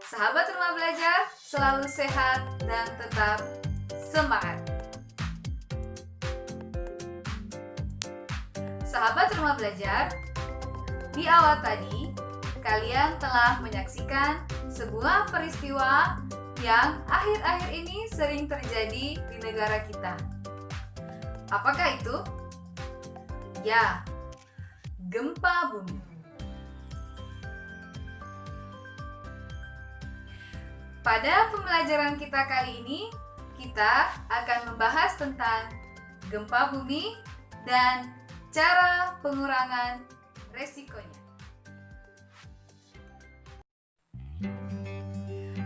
Sahabat Rumah Belajar, selalu sehat dan tetap semangat. Sahabat Rumah Belajar, di awal tadi kalian telah menyaksikan sebuah peristiwa yang akhir-akhir ini sering terjadi di negara kita. Apakah itu? Ya, gempa bumi. Pada pembelajaran kita kali ini, kita akan membahas tentang gempa bumi dan cara pengurangan resikonya.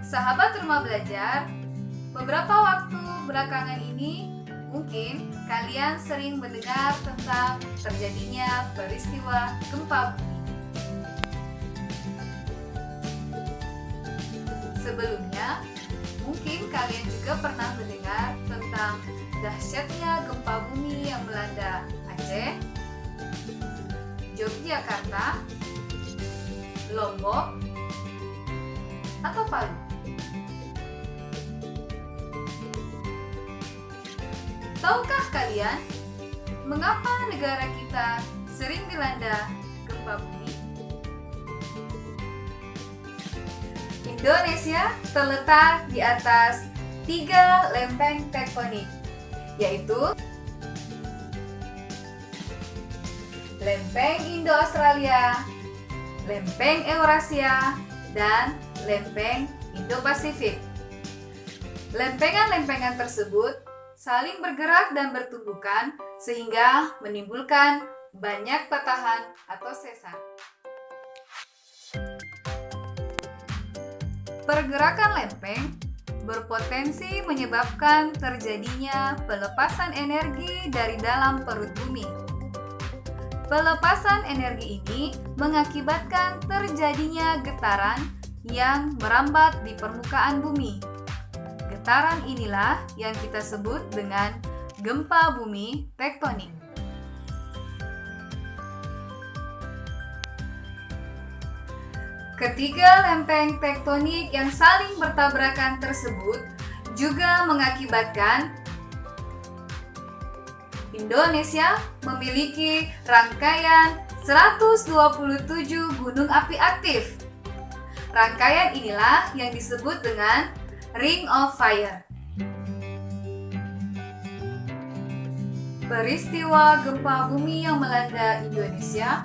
Sahabat Rumah Belajar, beberapa waktu belakangan ini mungkin kalian sering mendengar tentang terjadinya peristiwa gempa bumi. Sebelumnya, mungkin kalian juga pernah mendengar tentang dahsyatnya gempa bumi yang melanda Aceh, Yogyakarta, Lombok, atau Palu. Tahukah kalian mengapa negara kita sering dilanda gempa bumi? Indonesia terletak di atas 3 lempeng tektonik, yaitu lempeng Indo-Australia, lempeng Eurasia, dan lempeng Indo-Pasifik. Lempengan-lempengan tersebut saling bergerak dan bertumbukan sehingga menimbulkan banyak patahan atau sesar. Pergerakan lempeng berpotensi menyebabkan terjadinya pelepasan energi dari dalam perut bumi. Pelepasan energi ini mengakibatkan terjadinya getaran yang merambat di permukaan bumi. Getaran inilah yang kita sebut dengan gempa bumi tektonik. Ketiga lempeng tektonik yang saling bertabrakan tersebut juga mengakibatkan Indonesia memiliki rangkaian 127 gunung api aktif. Rangkaian inilah yang disebut dengan Ring of Fire. Peristiwa gempa bumi yang melanda Indonesia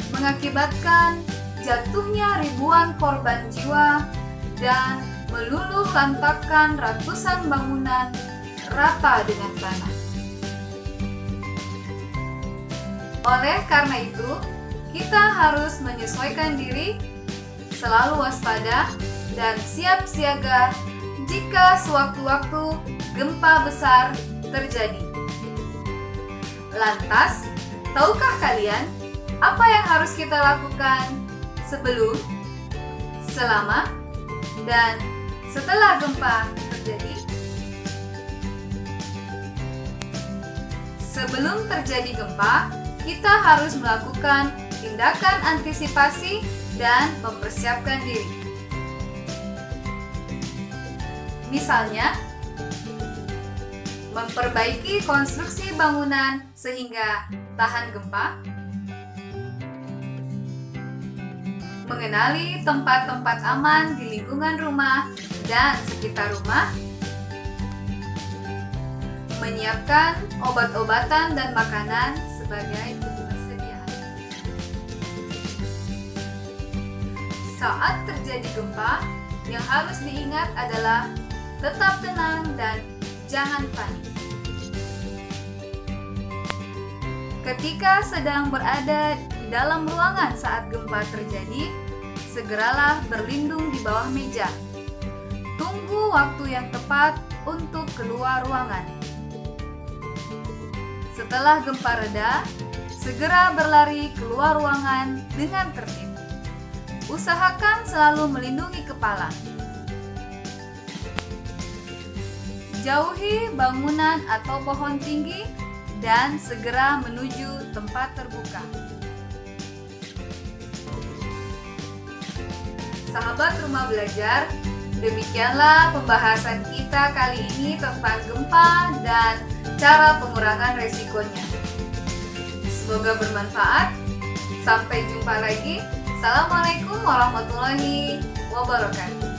mengakibatkan jatuhnya ribuan korban jiwa dan meluluh lantakkan ratusan bangunan rata dengan tanah. Oleh karena itu, kita harus menyesuaikan diri, selalu waspada, dan siap siaga jika sewaktu-waktu gempa besar terjadi. Lantas, tahukah kalian apa yang harus kita lakukan sebelum, selama, dan setelah gempa terjadi? Sebelum terjadi gempa, kita harus melakukan tindakan antisipasi dan mempersiapkan diri. Misalnya, memperbaiki konstruksi bangunan sehingga tahan gempa, mengenali tempat-tempat aman di lingkungan rumah dan sekitar rumah, menyiapkan obat-obatan dan makanan sebagai ketersediaan. Saat terjadi gempa, yang harus diingat adalah tetap tenang dan jangan panik. Ketika sedang berada di dalam ruangan saat gempa terjadi, segeralah berlindung di bawah meja. Tunggu waktu yang tepat untuk keluar ruangan. Setelah gempa reda, segera berlari keluar ruangan dengan tertib. Usahakan selalu melindungi kepala. Jauhi bangunan atau pohon tinggi dan segera menuju tempat terbuka. Sahabat Rumah Belajar, demikianlah pembahasan kita kali ini tentang gempa dan cara pengurangan resikonya. Semoga bermanfaat. Sampai jumpa lagi. Assalamualaikum warahmatullahi wabarakatuh.